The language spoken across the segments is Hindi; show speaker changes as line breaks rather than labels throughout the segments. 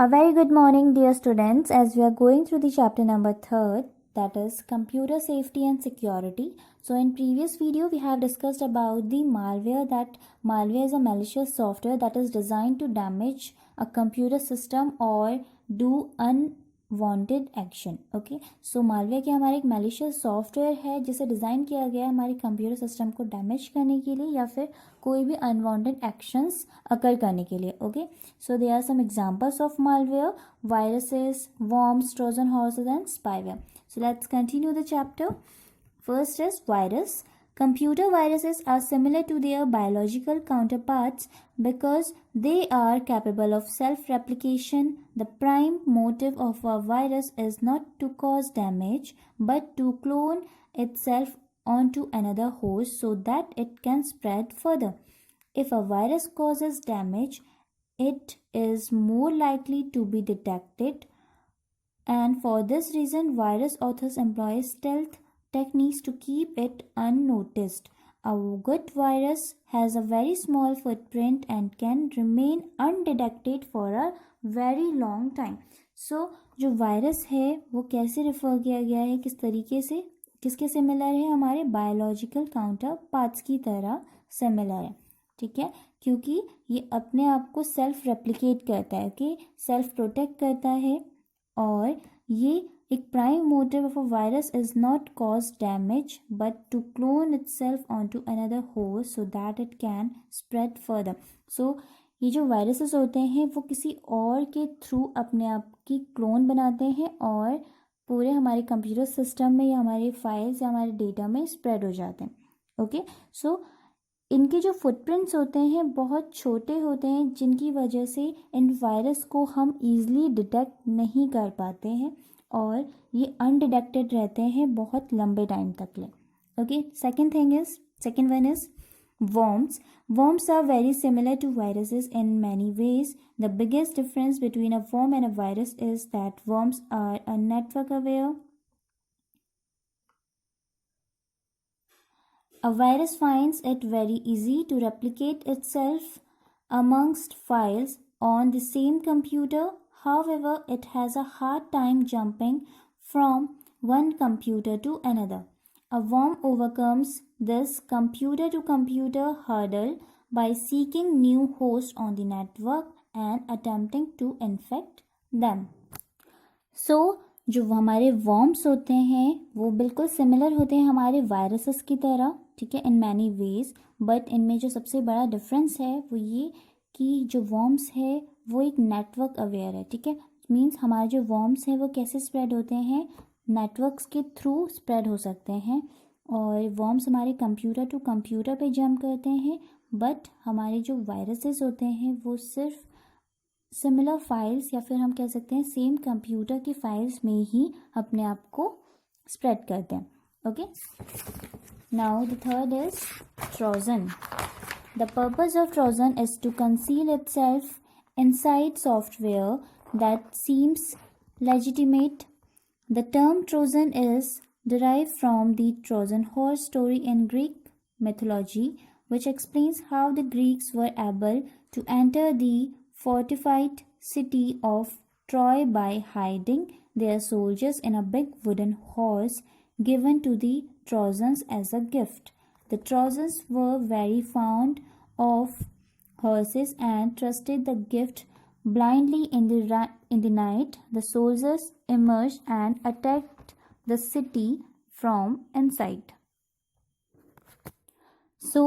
A very good morning, dear students, as we are going through the chapter number 3rd, that is computer safety and security. So in previous video, we have discussed about the malware, that malware is a malicious software that is designed to damage a computer system or do unwanted action. Okay, so malware क्या हमारा एक मैलिशियस सॉफ्टवेयर है जिसे डिज़ाइन किया गया है हमारे कंप्यूटर सिस्टम को डैमेज करने के लिए या फिर कोई भी अनवांटेड एक्शंस अकर करने के लिए. Okay, so there are some examples of malware: viruses, worms, Trojan horses, and spyware. So let's continue the chapter. First is virus. Computer viruses are similar to their biological counterparts because they are capable of self-replication. The prime motive of a virus is not to cause damage but to clone itself onto another host so that it can spread further. If a virus causes damage, it is more likely to be detected, and for this reason virus authors employ stealth techniques to keep it unnoticed. A good virus has a very small footprint and can remain undetected for a very long time. So जो वायरस है वो कैसे रेफर किया गया है, किस तरीके से, किसके सिमिलर है, हमारे बायोलॉजिकल काउंटर पार्ट्स की तरह सिमिलर है. ठीक है, क्योंकि ये अपने आप को सेल्फ रेप्लिकेट करता है, कि सेल्फ प्रोटेक्ट करता है. और ये एक prime motive of a virus is not cause damage but to clone itself onto another host so that it can spread further. So ये जो वायरसेस होते हैं वो किसी और के थ्रू अपने आप की क्लोन बनाते हैं और पूरे हमारे कंप्यूटर सिस्टम में या हमारे फाइल्स या हमारे डेटा में स्प्रेड हो जाते हैं. ओके, सो इनके जो फुटप्रिंट्स होते हैं बहुत छोटे होते हैं, जिनकी वजह से इन वायरस को हम ईज़िली डिटेक्ट नहीं कर पाते हैं और ये अनडिटेक्टेड रहते हैं बहुत लंबे टाइम तक ले. Okay, second one is worms. Worms are very similar to viruses in many ways. The biggest difference between a worm and a virus is that worms are a network aware. A virus finds it very easy to replicate itself amongst files on the same computer. However, it has a hard time jumping from one computer to another. A worm overcomes this computer-to-computer hurdle by seeking new hosts on the network and attempting to infect them. So, जो हमारे वर्म्स होते हैं वो बिल्कुल सिमिलर होते हैं हमारे वायरसेस की तरह. ठीक है, इन मैनी वेज, बट इनमें जो सबसे बड़ा डिफरेंस है वो ये कि जो वर्म्स है वो एक नेटवर्क अवेयर है. ठीक है, मीन्स हमारे जो वर्म्स हैं वो कैसे स्प्रेड होते हैं, नेटवर्क्स के थ्रू स्प्रेड हो सकते हैं. और वर्म्स हमारे कंप्यूटर टू कंप्यूटर पे जंप करते हैं, बट हमारे जो वायरसेस होते हैं वो सिर्फ सिमिलर फाइल्स या फिर हम कह सकते हैं सेम कंप्यूटर की फाइल्स में ही अपने आप को स्प्रेड करते हैं. Okay, now the third is Trojan. The purpose of Trojan is to conceal itself inside software that seems legitimate. The term Trojan is derived from the Trojan horse story in Greek mythology, which explains how the Greeks were able to enter the fortified city of Troy by hiding their soldiers in a big wooden horse given to the Trojans as a gift. The Trojans were very fond of horses and trusted the gift blindly. In the night, the soldiers emerged and attacked the city from inside. So,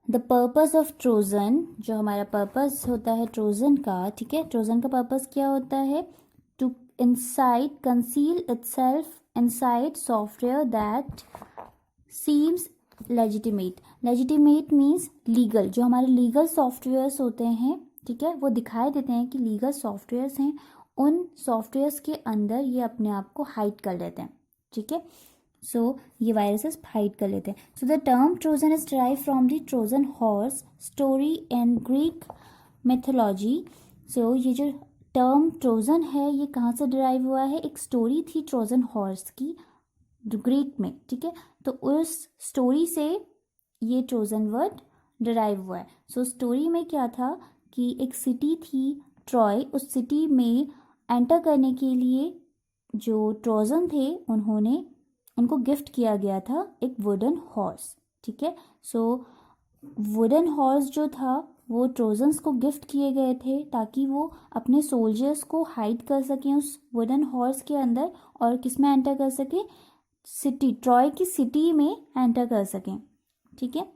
the purpose of Trojan, जो हमारा पर्पस होता है ट्रोजन का, ठीक है, ट्रोजन का पर्पस क्या होता है? To conceal itself inside software that seems legitimate. Legitimate means legal. जो हमारे लीगल सॉफ्टवेयर्स होते हैं, ठीक है, वो दिखाई देते हैं कि लीगल सॉफ्टवेयर्स हैं, उन सॉफ्टवेयर्स के अंदर ये अपने आप को हाइड कर लेते हैं. ठीक है, सो ये वायरसेस हाइड कर लेते हैं. So the term Trojan is derive from the Trojan horse story in Greek mythology. So ये जो टर्म ट्रोजन है ये कहाँ से डिराइव हुआ है? एक स्टोरी थी ट्रोजन हॉर्स की ग्रीक में. ठीक है, तो उस स्टोरी से ये ट्रोजन वर्ड डिराइव हुआ है. सो स्टोरी में क्या था कि एक सिटी थी ट्रॉय उस सिटी में एंटर करने के लिए जो ट्रोजन थे उनको गिफ्ट किया गया था एक वुडन हॉर्स, ठीक है। सो वुडन हॉर्स जो था वो ट्रोजन्स को गिफ्ट किए गए थे ताकि वो अपने सोल्जर्स को हाइड कर सकें उस वुडन हॉर्स के अंदर, और किस में एंटर कर सकें, सिटी, ट्रॉय की सिटी में एंटर कर सकें, ठीक है।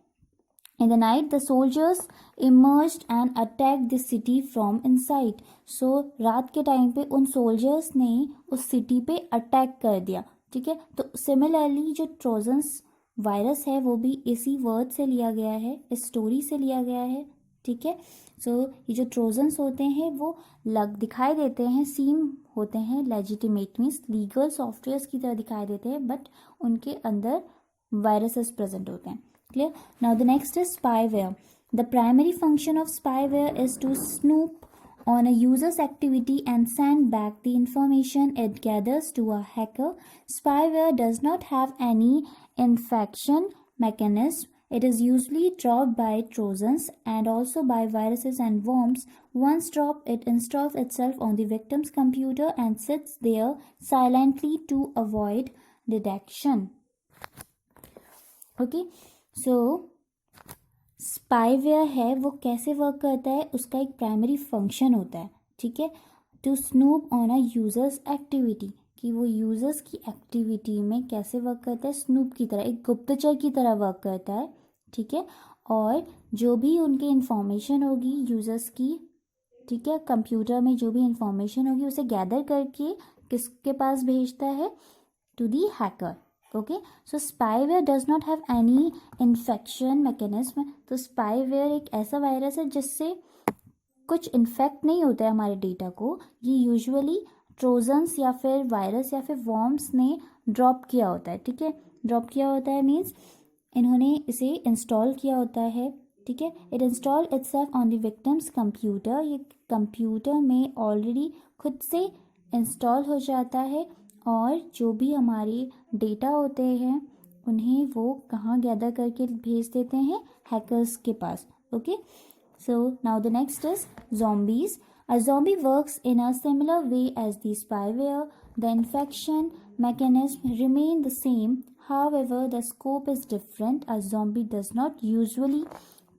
In the night, the soldiers emerged and attacked the city from inside. So रात के टाइम पे उन सोल्जर्स ने उस सिटी पे अटैक कर दिया, ठीक है। तो सिमिलरली जो ट्रोजन्स वायरस है वो भी इसी वर्ड से लिया गया है, इस स्टोरी से लिया गया है, ठीक है। सो ये जो ट्रोजन्स होते हैं वो दिखाई देते हैं, सीम होते हैं लेजिटिमेट मीन्स लीगल सॉफ्टवेयर की तरह दिखाई देते हैं, बट उनके अंदर वायरसेस प्रेजेंट होते हैं। Clear? Now the next is spyware. The primary function of spyware is to snoop on a user's activity and send back the information it gathers to a hacker. Spyware does not have any infection mechanism. It is usually dropped by trojans and also by viruses and worms. Once dropped, it installs itself on the victim's computer and sits there silently to avoid detection. Okay. So spyware है वो कैसे वर्क करता है, उसका एक प्राइमरी फंक्शन होता है, ठीक है, to snoop on a user's activity, कि वो यूजर्स की एक्टिविटी में कैसे वर्क करता है, स्नूप की तरह, एक गुप्तचर की तरह वर्क करता है, ठीक है। और जो भी उनकी इंफॉर्मेशन होगी यूजर्स की, ठीक है, कंप्यूटर में जो भी इंफॉर्मेशन होगी उसे गैदर करके किसके पास भेजता है, to the hacker. Okay, so spyware does not have any infection mechanism. तो स्पाईवेयर एक ऐसा वायरस है जिससे कुछ इन्फेक्ट नहीं होता है हमारे डेटा को, ये यूजुअली ट्रोजन्स या फिर वायरस या फिर वॉर्म्स ने ड्रॉप किया होता है, ठीक है। ड्रॉप किया होता है मीन्स इन्होंने इसे इंस्टॉल किया होता है, ठीक है। It install itself on the victims computer, ये कंप्यूटर में ऑलरेडी खुद से इंस्टॉल हो जाता है, और जो भी हमारे डेटा होते हैं उन्हें वो कहाँ गैदर करके भेज देते हैं, हैकर्स के पास। Okay, so now the next is zombies. A zombie works in a similar way as the spyware. The infection mechanism remain the same. However, the scope is different. A zombie does not usually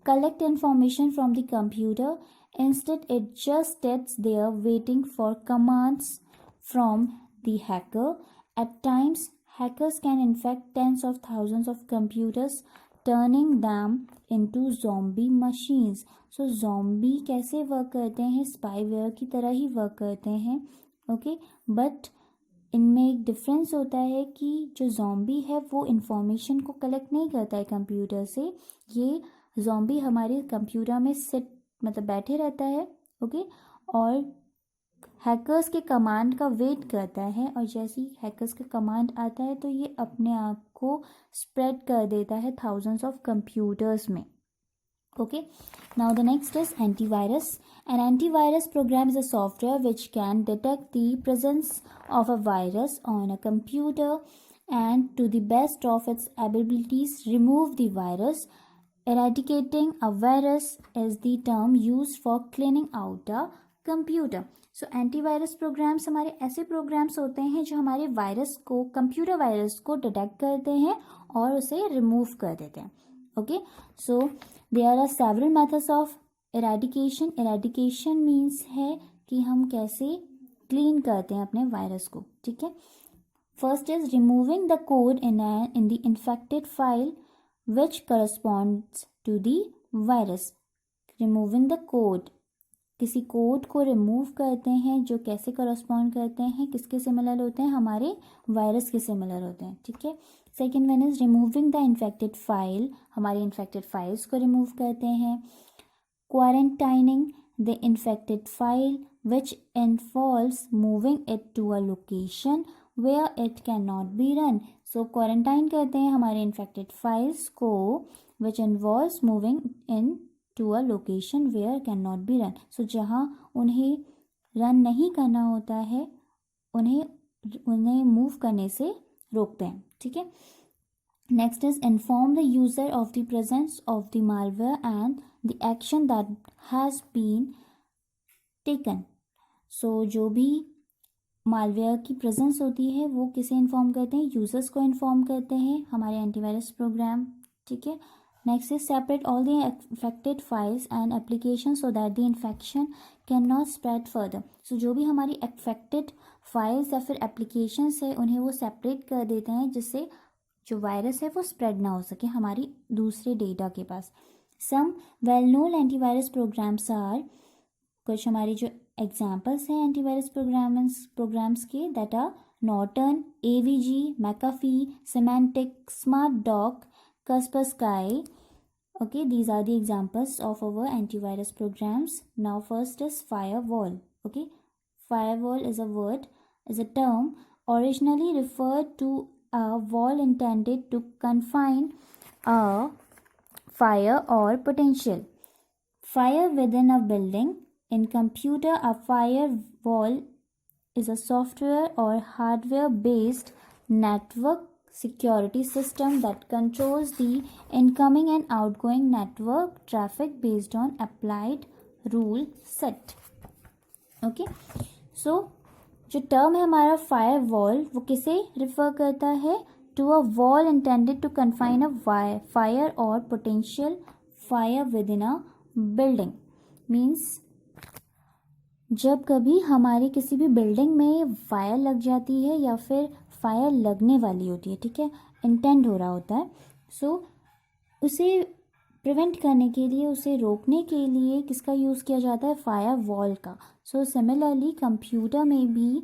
collect information from the computer. Instead, it just sits there waiting for commands from the hacker. At times, hackers can infect tens of thousands of computers, turning them into zombie machines. So zombie कैसे वर्क करते हैं, स्पाईवेयर की तरह ही वर्क करते हैं, ओके, बट इनमें एक डिफरेंस होता है कि जो ज़ॉम्बी है वो इंफॉर्मेशन को कलेक्ट नहीं करता है कंप्यूटर से, ये ज़ॉम्बी हमारे कंप्यूटर में सिट मतलब बैठे रहता है, ओके, और हैकर्स के कमांड का वेट करता है, और जैसे ही हैकर्स का कमांड आता है तो ये अपने आप को स्प्रेड कर देता है थाउजेंड्स ऑफ कंप्यूटर्स में। Okay, now the next is antivirus. An antivirus program is a software which can detect the presence of a virus on a computer and, to the best of its abilities, remove the virus. Eradicating a virus is the term used for cleaning out a computer. So antivirus programs हमारे ऐसे programs होते हैं जो हमारे वायरस को, कंप्यूटर वायरस को डिटेक्ट करते हैं और उसे रिमूव कर देते हैं। Okay, so there are several methods of eradication. Eradication means है कि हम कैसे क्लीन करते हैं अपने वायरस को, ठीक है। First is removing the code in the infected file which corresponds to the virus. Removing the code, किसी कोड को रिमूव करते हैं जो कैसे करस्पॉन्ड करते हैं, किसके सिमिलर होते हैं, हमारे वायरस के सिमिलर होते हैं, ठीक है। Second one is removing the infected file, हमारे इन्फेक्टेड फाइल्स को रिमूव करते हैं। Quarantining the infected file which involves moving it to a location where it can not be run. So quarantine करते हैं हमारे इन्फेक्टेड फाइल्स को which involves moving in to a location where can not be run. So जहाँ उन्हें रन नहीं करना होता है उन्हें मूव करने से रोकते हैं, ठीक है। Next is inform the user of the presence of the malware and the action that has been taken. So जो भी मालवेयर की प्रेजेंस होती है वो किसे इन्फॉर्म करते हैं, यूजर्स को इन्फॉर्म करते हैं हमारे एंटीवायरस प्रोग्राम, ठीक है। Next is separate all the affected files and application so that the infection can not spread further. So जो भी हमारी अफेक्टेड फाइल्स या फिर एप्लीकेशंस है उन्हें वो सेपरेट कर देते हैं जिससे जो वायरस है वो स्प्रेड ना हो सके हमारी दूसरे डेटा के पास। Some well known antivirus programs are, कुछ हमारी जो एग्जाम्पल्स हैं एंटीवायरस प्रोग्राम्स के, that are Norton, AVG, McAfee, Symantec, smart doc, Kaspersky. Okay, these are the examples of our antivirus programs. Now first is firewall. Okay, firewall is a term originally referred to a wall intended to confine a fire or potential fire within a building. In computer, a firewall is a software or hardware based network security system that controls the incoming and outgoing network traffic based on applied rule set. Okay, so जो टर्म है हमारा फायर वॉल वो किसे रिफर करता है, to a wall intended to confine a fire और potential fire within a building. Means जब कभी हमारी किसी भी बिल्डिंग में फायर लग जाती है या फिर फायर लगने वाली होती है, ठीक है, इंटेंड हो रहा होता है, सो उसे प्रिवेंट करने के लिए, उसे रोकने के लिए किसका यूज़ किया जाता है, फायर वॉल का। सो सिमिलरली कंप्यूटर में भी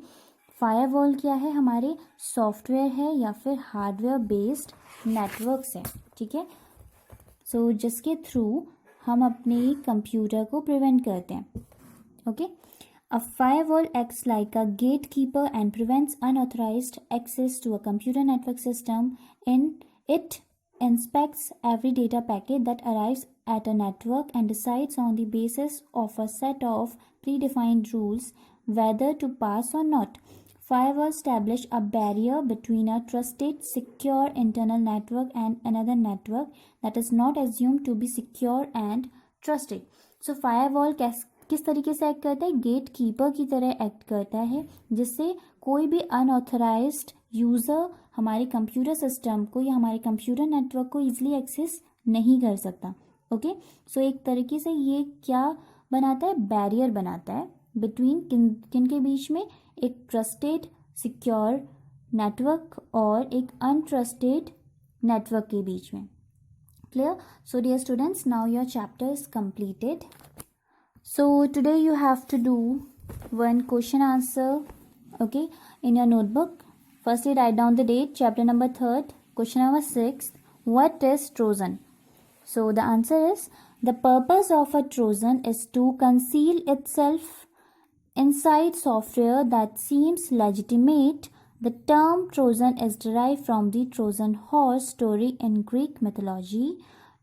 फायर वॉल क्या है, हमारे सॉफ्टवेयर है या फिर हार्डवेयर बेस्ड नेटवर्क्स है, ठीक है। सो जिसके थ्रू हम अपने कंप्यूटर को प्रिवेंट करते हैं। Okay, a firewall acts like a gatekeeper and prevents unauthorized access to a computer network system. It inspects every data packet that arrives at a network and decides on the basis of a set of predefined rules whether to pass or not. Firewalls establish a barrier between a trusted, secure internal network and another network that is not assumed to be secure and trusted. So firewall किस तरीके से एक्ट करता है, गेट कीपर की तरह एक्ट करता है, जिससे कोई भी अनऑथराइज्ड यूज़र हमारे कंप्यूटर सिस्टम को या हमारे कंप्यूटर नेटवर्क को इजीली एक्सेस नहीं कर सकता। ओके, सो एक तरीके से ये क्या बनाता है, बैरियर बनाता है बिटवीन किन के बीच में, एक ट्रस्टेड सिक्योर नेटवर्क और एक अनट्रस्टेड नेटवर्क के बीच में। Clear? So dear students, now your chapter is completed. So today you have to do one question answer, okay, in your notebook. Firstly, write down the date, chapter number 3, question number 6. What is Trojan? So the answer is, the purpose of a Trojan is to conceal itself inside software that seems legitimate. The term Trojan is derived from the Trojan horse story in Greek mythology.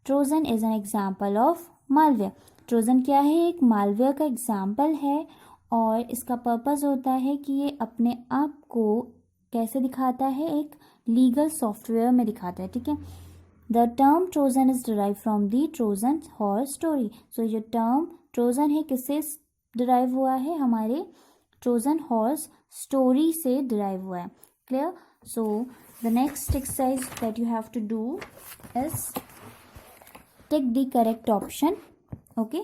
Trojan is an example of malware. Trojan क्या है, एक मालवेयर का एग्जाम्पल है और इसका पर्पस होता है कि ये अपने आप को कैसे दिखाता है, एक लीगल सॉफ्टवेयर में दिखाता है, ठीक है। The term Trojan is derive from the Trojan horse story. So जो टर्म ट्रोजन है किससे डिराइव हुआ है, हमारे ट्रोजन हॉर्स स्टोरी से डिराइव हुआ है. Clear? So the next exercise that you have to do is tick the correct option. Okay,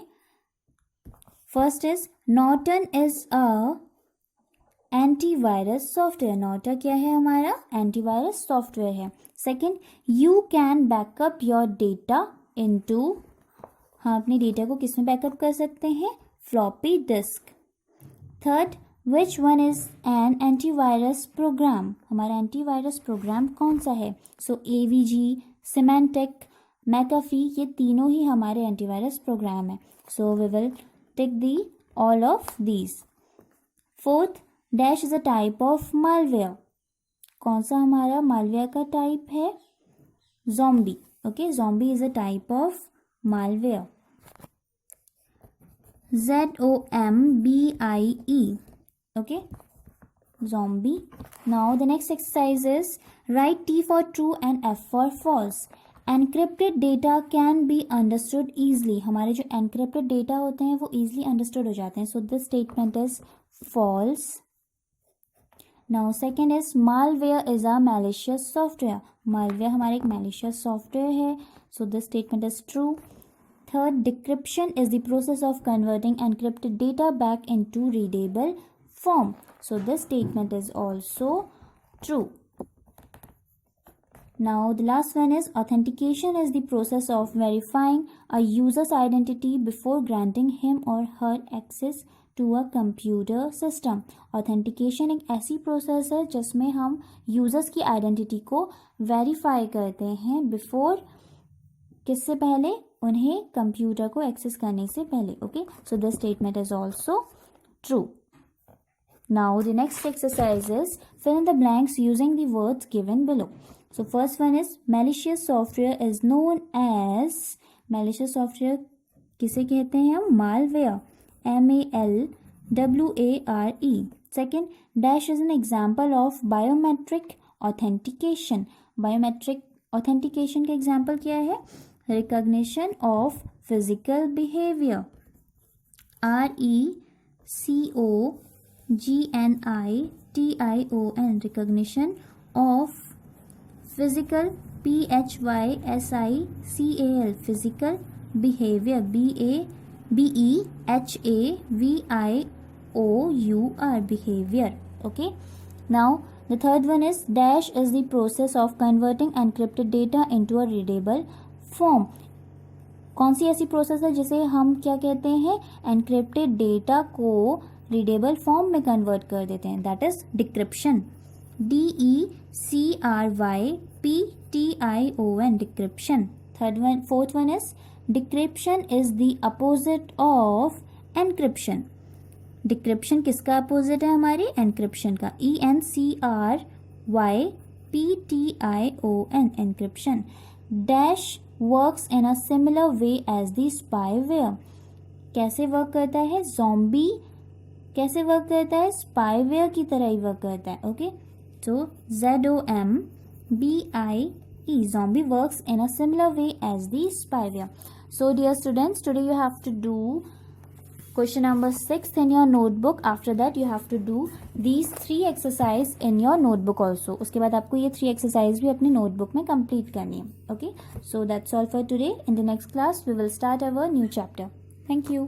first is Norton is a antivirus software. Norton क्या है, हमारा एंटीवायरस सॉफ्टवेयर है. Second, you can backup your data into, हम अपने डेटा को किस में बैकअप कर सकते हैं, floppy disk. Third, which one is an antivirus program? हमारा एंटीवायरस प्रोग्राम कौन सा है. सो AVG, Symantec, मैकाफी, ये तीनों ही हमारे एंटीवायरस प्रोग्राम है. So we will tick the all of these. Fourth, dash is a type of malware. कौन सा हमारा मालवेयर का टाइप है, zombie. Okay, zombie is a type of malware. ZOMBIE. Okay, zombie. Now the next exercise is right T for true and F for false. Encrypted data can be understood easily, हमारे जो एनक्रिप्टेड डेटा होते हैं वो ईजली अंडरस्टूड हो जाते हैं. So this statement is false. Now second is malware is a malicious software. Malware हमारा एक मैलिशियस सॉफ्टवेयर है. So this statement is true. Third, decryption is the process of converting encrypted data back into readable form. So this statement is also true. Now the last one is authentication is the process of verifying a user's identity before granting him or her access to a computer system. Authentication एक ऐसी प्रोसेस है जिसमें हम यूजर्स की आइडेंटिटी को वेरीफाई करते हैं बिफोर, किससे पहले, उन्हें कंप्यूटर को एक्सेस करने से पहले. Okay, so this statement is also true. Now the next exercise is fill in the blanks using the words given below. So first one is malicious software is known as, malicious software किसे कहते हैं हम, malware, MALWARE. Second, dash is an example of biometric authentication. Biometric authentication का example क्या है, recognition of physical behavior, RECOGNITION, recognition of physical, PHYSICAL, physical behavior, BEHAVIOUR, behavior. Okay, now the third one is dash is the process of converting encrypted data into a readable form. कौन सी ऐसी प्रोसेस है जिसे हम क्या कहते हैं, एनक्रिप्टेड डेटा को रीडेबल फॉर्म में कन्वर्ट कर देते हैं, that is decryption. DECRYPTION, decryption. Fourth one is decryption is the opposite of encryption. Decryption किसका अपोजिट है, हमारी एनक्रिप्शन का, ENCRYPTION, encryption. Dash works in a similar way as the spyware. कैसे वर्क करता है, ज़ॉम्बी कैसे वर्क करता है, स्पाईवेयर की तरह ही वर्क करता है. Okay, so ZOMBIE, zombie works in a similar way as the spyware. So dear students, today you have to do question number 6 in your notebook. After that you have to do these 3 exercise in your notebook also. उसके बाद आपको ये 3 exercise भी अपनी notebook में complete करनी है. Okay, so that's all for today. In the next class we will start our new chapter. Thank you.